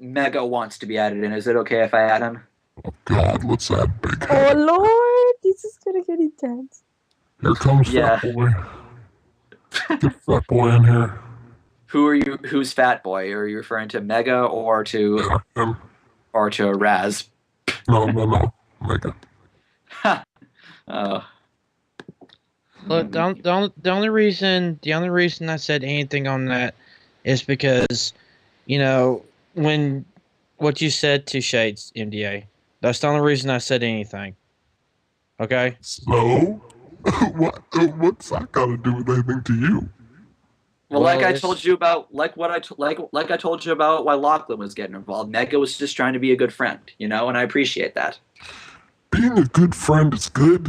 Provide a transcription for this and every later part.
Mega wants to be added in. Is it okay if I add him? Oh God, let's add Big Oh Head. Lord, this is gonna get intense. Here comes Yeah. Fat Boy. Get Fat Boy in here. Who's Fat Boy? Are you referring to Mega or to Yeah, Raz? no, Mega. Look, the only reason I said anything on that is because, you know, when what you said to Shades MDA, that's the only reason I said anything. Okay. So, what's that got to do with anything to you? Well, Well, like I it's- told you about, like I told you about why Lachlan was getting involved. Mega was just trying to be a good friend, you know, and I appreciate that. Being a good friend is good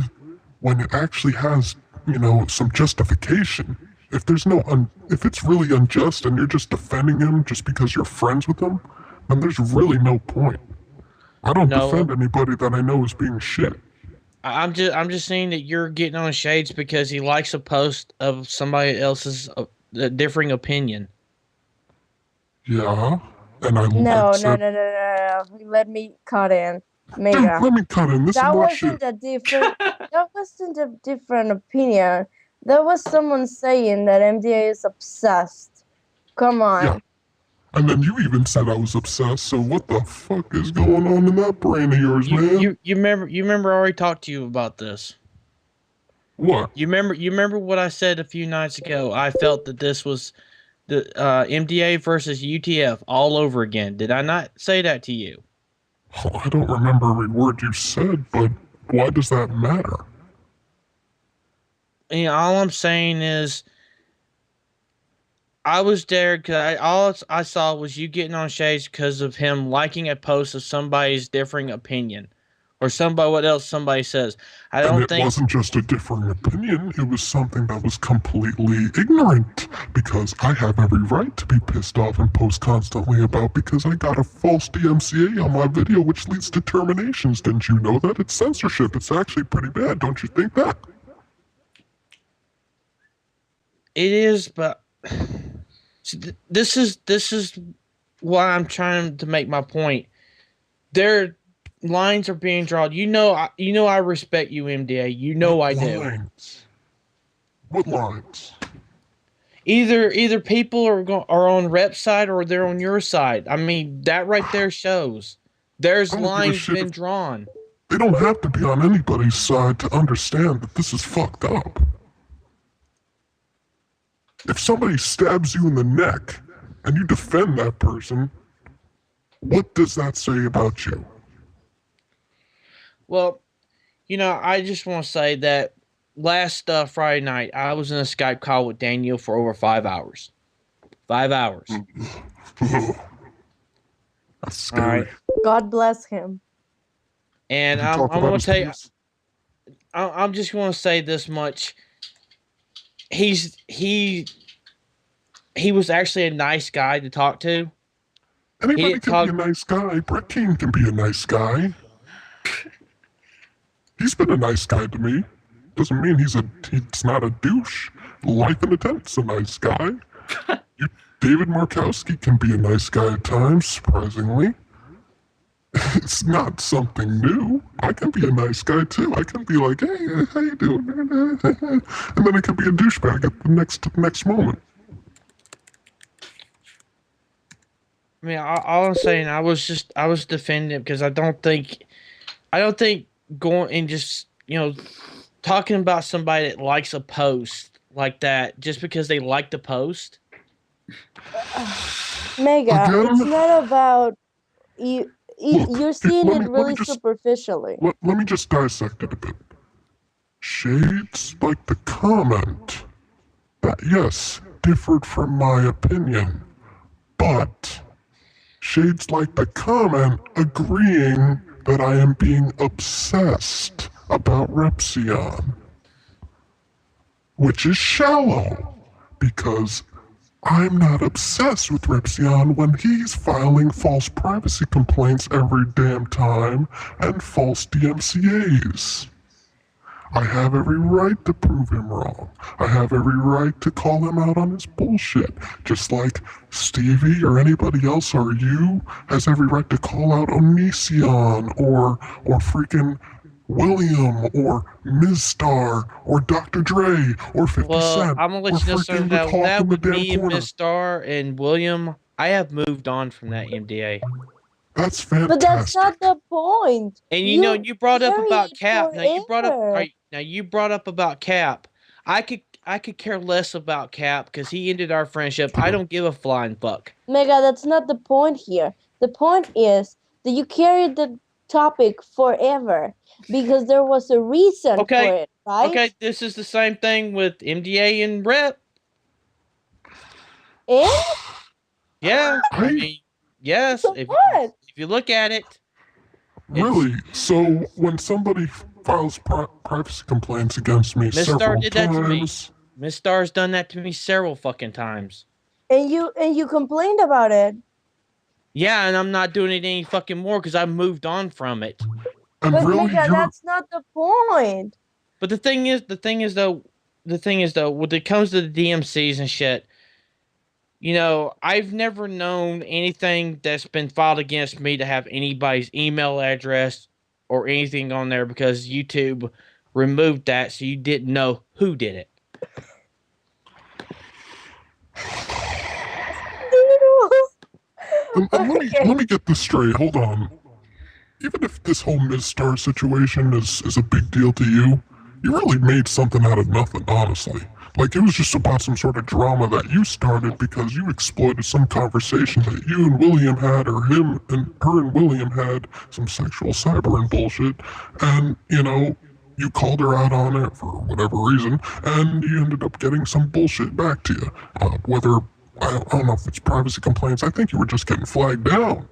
when it actually has, you know, some justification. If if it's really unjust and you're just defending him just because you're friends with him, then there's really no point. I don't No. defend anybody that I know is being shit. I'm just saying that you're getting on Shades because he likes a post of somebody else's differing opinion. Yeah, and I No. like said, Let me cut in. dude, Mega. let me cut in. This That is my wasn't shit. a different. That wasn't a different opinion. That was someone saying that MDA is obsessed. Come on. Yeah. And then you even said I was obsessed. So what the fuck is going on in that brain of yours, man? You remember I already talked to you about this. What? You remember what I said a few nights ago? I felt that this was the MDA versus UTF all over again. Did I not say that to you? Oh, I don't remember every word you said, but why does that matter? You know, all I'm saying is I was there because all I saw was you getting on Shades because of him liking a post of somebody's differing opinion. Or what else somebody says. I And don't it think wasn't just a differing opinion, it was something that was completely ignorant. Because I have every right to be pissed off and post constantly about because I got a false DMCA on my video which leads to terminations. Didn't you know that? It's censorship. It's actually pretty bad, don't you think that? it is, but this is why I'm trying to make my point. Their lines are being drawn. You know I respect you, MDA. You know I do. Lines. What lines? Either people are on Rep's side or they're on your side. I mean, that right there shows there's I don't give a lines shit been if- drawn. They don't have to be on anybody's side to understand that this is fucked up. If somebody stabs you in the neck and you defend that person, what does that say about you? Well, you know, I just want to say that last Friday night, I was in a Skype call with Daniel for over 5 hours. 5 hours. That's scary. All right. God bless him. And Did you I'm talk about going his to tell you, penis? I'm just going to say this much. He was actually a nice guy to talk to. Anybody didn't can talk- be a nice guy. Brett King can be a nice guy. He's been a nice guy to me. Doesn't mean he's not a douche. Life in a Tent's a nice guy. David Markowski can be a nice guy at times, surprisingly. It's not something new. I can be a nice guy too. I can be like, hey, how you doing? And then I can be a douchebag at the next moment. I mean, all I'm saying, I was defending because I don't think going and just, you know, talking about somebody that likes a post like that just because they like the post. Mega, Again? it's not about you. Look, You're seeing let it me really just- superficially. Let me just dissect it a bit. Shades like the comment that, yes, differed from my opinion, but Shades like the comment agreeing that I am being obsessed about Repzion, which is shallow, because I'm not obsessed with Repzion when he's filing false privacy complaints every damn time and false DMCAs. I have every right to prove him wrong. I have every right to call him out on his bullshit. Just like Stevie or anybody else or you has every right to call out Onision or freaking William or Ms. Star or Dr. Dre or 50 Well, Cent I'm gonna or let you know freaking something the that talk in the with damn me and corner. Miss Star and William, I have moved on from that MDA. That's fantastic. But that's not the point. And you know, you brought up carry about it Cap. Now you brought up forever. now you brought up about Cap. I could care less about Cap because he ended our friendship. I don't give a flying fuck. Mega, that's not the point here. The point is that you carried the topic forever because there was a reason for Okay. it, right? Okay, this is the same thing with MDA and Rep. And Yeah, I mean, yes. so If what? you look at it, Really? So when somebody files privacy complaints against me Miss Star several did that to me. times, Miss Star's done that to me several fucking times. And you complained about it. Yeah, and I'm not doing it any fucking more because I moved on from it. and But really, Mega, that's not the point. But the thing is though, when it comes to the DMCs and shit, you know, I've never known anything that's been filed against me to have anybody's email address or anything on there because YouTube removed that, so you didn't know who did it. and let me get this straight. Hold on. Even if this whole Ms. Star situation is a big deal to you, you really made something out of nothing, honestly. Like, it was just about some sort of drama that you started because you exploited some conversation that you and William had, or him and her and William had, some sexual cybering bullshit, and, you know, you called her out on it for whatever reason, and you ended up getting some bullshit back to you. Whether, I don't know if it's privacy complaints, I think you were just getting flagged down.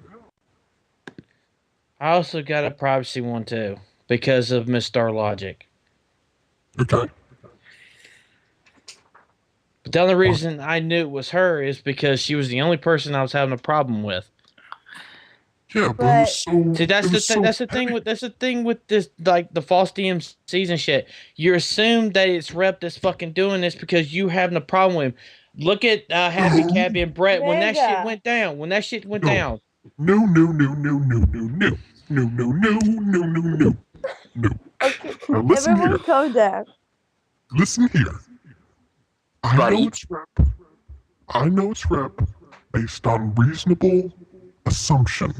I also got a privacy one too because of Miss Star Logic. Okay. But the only reason I knew it was her is because she was the only person I was having a problem with. Yeah, but it was so. See, that's it the was thing. so That's the thing petty. with this, like the false DMCs and shit. You assume that it's Rep that's fucking doing this because you having a problem with him. Look at Happy Cabby and Brett when that shit Mega. went down. When that shit went No. down. No, no, no, no, no, no, no. No, no, no, no, no, no. No. Okay, Now listen everyone here. calm down. Listen here. I Buddy. know it's rep. I know it's rep based on reasonable assumption,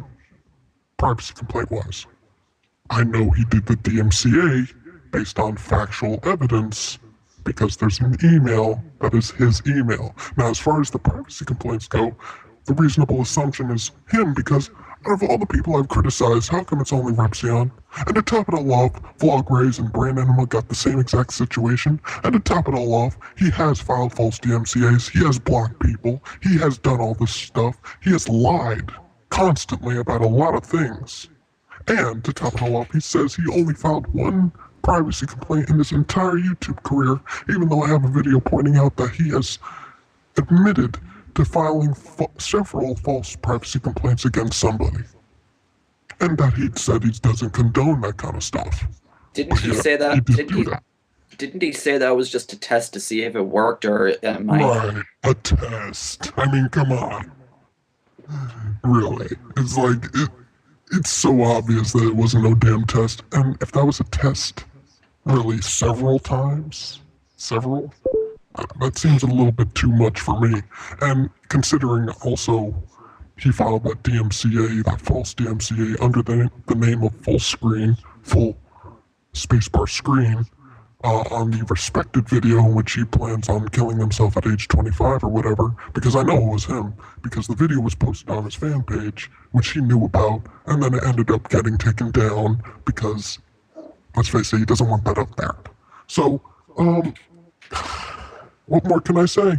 privacy complaint wise. I know he did the DMCA based on factual evidence because there's an email that is his email. Now, as far as the privacy complaints go, the reasonable assumption is him because out of all the people I've criticized, how come it's only Repzion? And to top it all off, Vlog Rays and Brain Animal got the same exact situation. And to top it all off, he has filed false DMCAs, he has blocked people, he has done all this stuff, he has lied constantly about a lot of things. And to top it all off, he says he only filed one privacy complaint in his entire YouTube career, even though I have a video pointing out that he has admitted to filing several false privacy complaints against somebody. And that he said he doesn't condone that kind of stuff. Didn't he say He that? did do that. Didn't he say that was just a test to see if it worked, or am I? Right, a test. I mean, come on. Really. It's like, it's so obvious that it wasn't no damn test. And if that was a test, really, several times? Several? That seems a little bit too much for me. And considering also he filed that DMCA, that false DMCA, under the name of full spacebar screen, on the respected video in which he plans on killing himself at age 25 or whatever, because I know it was him, because the video was posted on his fan page, which he knew about, and then it ended up getting taken down because, let's face it, he doesn't want that up there. So, what more can I say?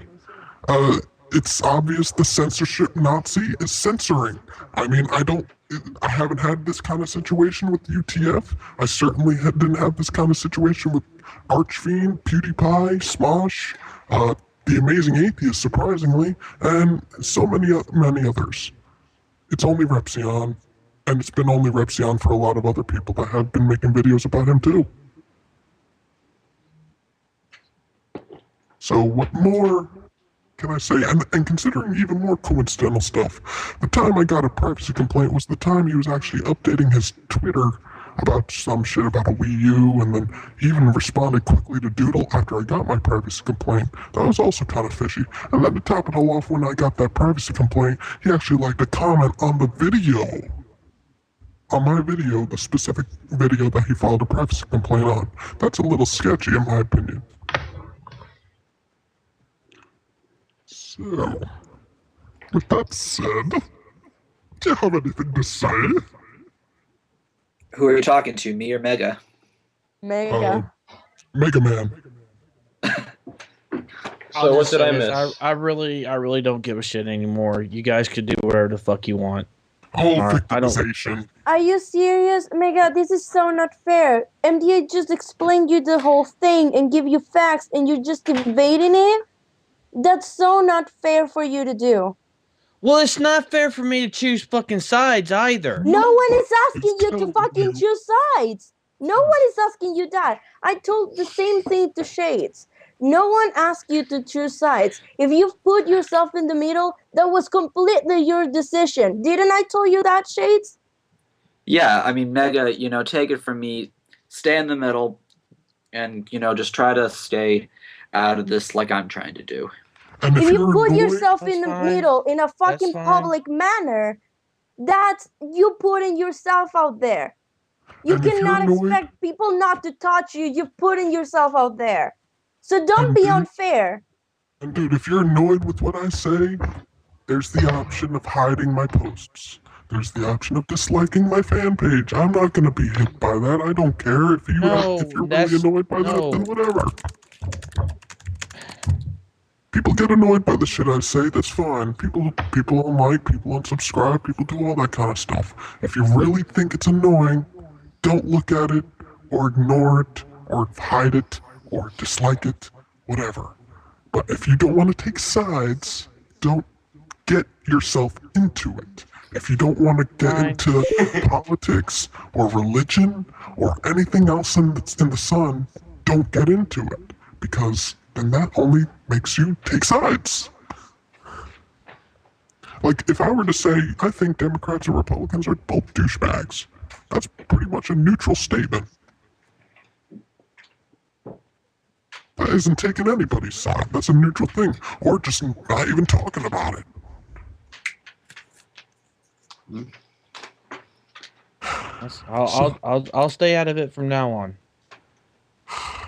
It's obvious the censorship Nazi is censoring. I mean, I haven't had this kind of situation with UTF. I certainly didn't have this kind of situation with Archfiend, PewDiePie, Smosh, The Amazing Atheist, surprisingly, and so many others. It's only Repzion, and it's been only Repzion for a lot of other people that have been making videos about him too. So what more can I say? And considering even more coincidental stuff, the time I got a privacy complaint was the time he was actually updating his Twitter about some shit about a Wii U, and then he even responded quickly to Doodle after I got my privacy complaint. That was also kind of fishy. And then to top it all off, when I got that privacy complaint, he actually liked a comment on the video. On my video, the specific video that he filed a privacy complaint on. That's a little sketchy in my opinion. So, with that said, do you have anything to say? Who are you talking to, me or Mega? Mega. Mega Man. So what did I miss? I really don't give a shit anymore. You guys could do whatever the fuck you want. Oh, Alright, I don't- victimization. Are you serious? Mega, this is so not fair. MDA just explained you the whole thing and give you facts and you're just evading it? That's so not fair for you to do. Well, it's not fair for me to choose fucking sides either. No one is asking you to telling fucking you. choose sides. No one is asking you that. I told the same thing to Shades. No one asked you to choose sides. If you put yourself in the middle, that was completely your decision. Didn't I tell you that, Shades? Yeah, I mean, Mega, take it from me, stay in the middle, and, just try to stay out of this like I'm trying to do. And If you you're put annoyed, yourself That's in the fine. middle in a fucking fine. public manner, that's you putting yourself out there. You And if you're cannot annoyed- expect people not to touch you. You're putting yourself out there. So don't And be dude- unfair. And dude, if you're annoyed with what I say, there's the option of hiding my posts. There's the option of disliking my fan page. I'm not gonna be hit by that. I don't care if you No, if you're really that's- annoyed by no. that, then whatever. People get annoyed by the shit I say, that's fine. People don't like, people unsubscribe, people do all that kind of stuff. If you really think it's annoying, don't look at it, or ignore it, or hide it, or dislike it, whatever. But if you don't want to take sides, don't get yourself into it. If you don't want to get Fine. into politics or religion or anything else in the sun, don't get into it. Because then that only makes you take sides. Like, if I were to say, I think Democrats and Republicans are both douchebags, that's pretty much a neutral statement. That isn't taking anybody's side. That's a neutral thing. Or just not even talking about it. I'll stay out of it from now on.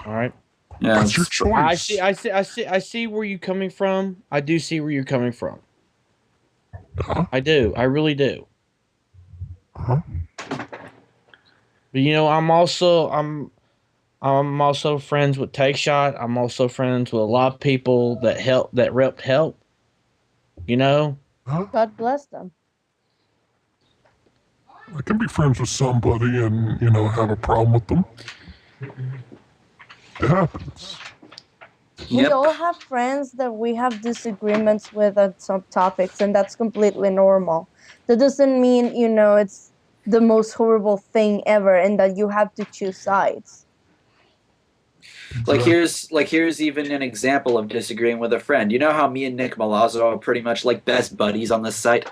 All right. Yeah, That's your choice. I see where you're coming from. I do see where you're coming from. Huh? I do. I really do. Huh? But I'm also friends with Take Shot. I'm also friends with a lot of people that rep help. Huh? God bless them. I can be friends with somebody and, have a problem with them. It happens. We Yep. all have friends that we have disagreements with on some topics, and that's completely normal. That doesn't mean, it's the most horrible thing ever and that you have to choose sides. Like here's even an example of disagreeing with a friend. You know how me and Nick Malazzo are pretty much like best buddies on this site?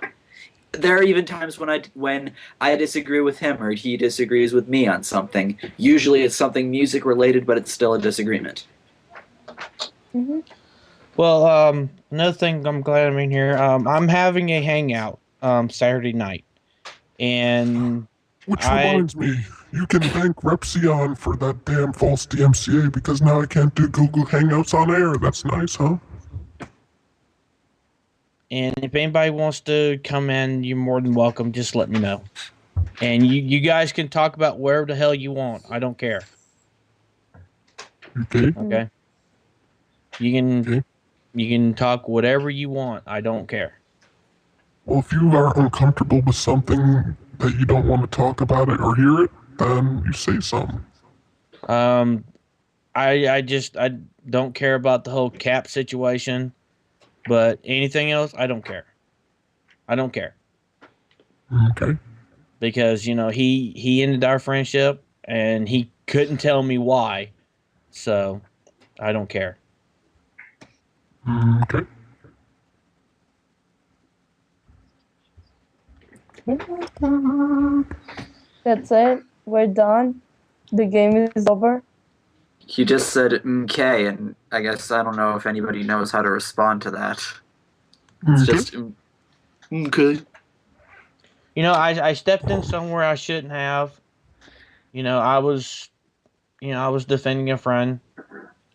There are even times when I disagree with him or he disagrees with me on something. Usually it's something music related, but it's still a disagreement. Mm-hmm. Well, another thing I'm glad I'm in here. I'm having a hangout Saturday night, and Which I- reminds me, you can thank Repzion for that damn false DMCA because now I can't do Google Hangouts on air. That's nice, huh? if anybody wants to come in, you're more than welcome. Just let me know, and you guys can talk about wherever the hell you want. I don't care. Okay. Okay. You can talk whatever you want. I don't care. Well, if you are uncomfortable with something that you don't want to talk about it or hear it, then you say something. I don't care about the whole cap situation, but anything else, I don't care. I don't care Okay. because he ended our friendship and he couldn't tell me why, so I don't care. Okay. That's it. We're done. The game is over. He just said "okay," and I guess I don't know if anybody knows how to respond to that. It's Okay. just okay. You know, I stepped in somewhere I shouldn't have. You know, I was defending a friend,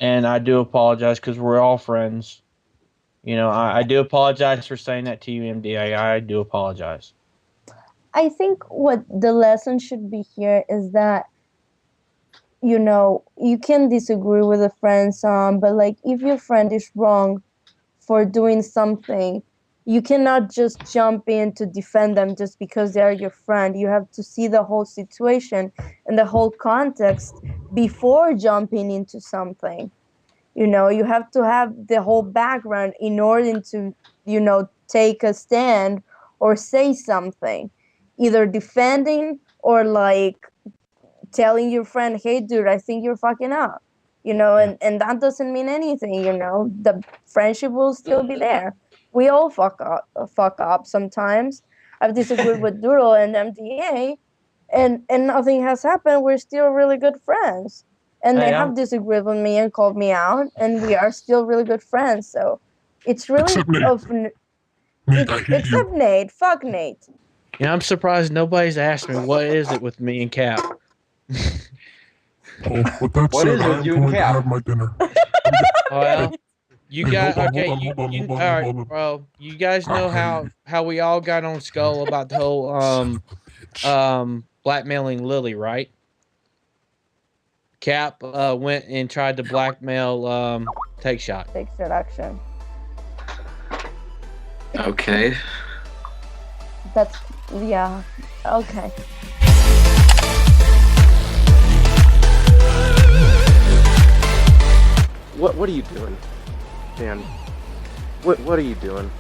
and I do apologize because we're all friends. You know, I do apologize for saying that to you, MD. I do apologize. I think what the lesson should be here is that, you know, you can disagree with a friend some, but like if your friend is wrong for doing something, you cannot just jump in to defend them just because they are your friend. You have to see the whole situation and the whole context before jumping into something. You know, you have to have the whole background in order to, you know, take a stand or say something, either defending or like telling your friend, hey dude, I think you're fucking up, you know. And that doesn't mean anything, you know. The friendship will still be there. We all fuck up sometimes. I've disagreed with Doodle and MDA, and nothing has happened. We're still really good friends, and they have disagreed with me and called me out, and we are still really good friends. So it's really Except Nate. of Nate, I hate except you. Nate. Fuck Nate. You know, I'm surprised nobody's asked me what is it with me and Cap. Oh, with that What said, is it with I'm you and going to Cap? have my dinner. Well, you Hey, guys, hold on, okay, hold on, you, hold on, you, hold on, all right, hold on. bro. You guys know how we all got on Skull about the whole Son of a bitch. blackmailing Lily, right? Cap went and tried to blackmail Take Shot. Take shit action. Okay. That's yeah. Okay. What are you doing, man? What are you doing?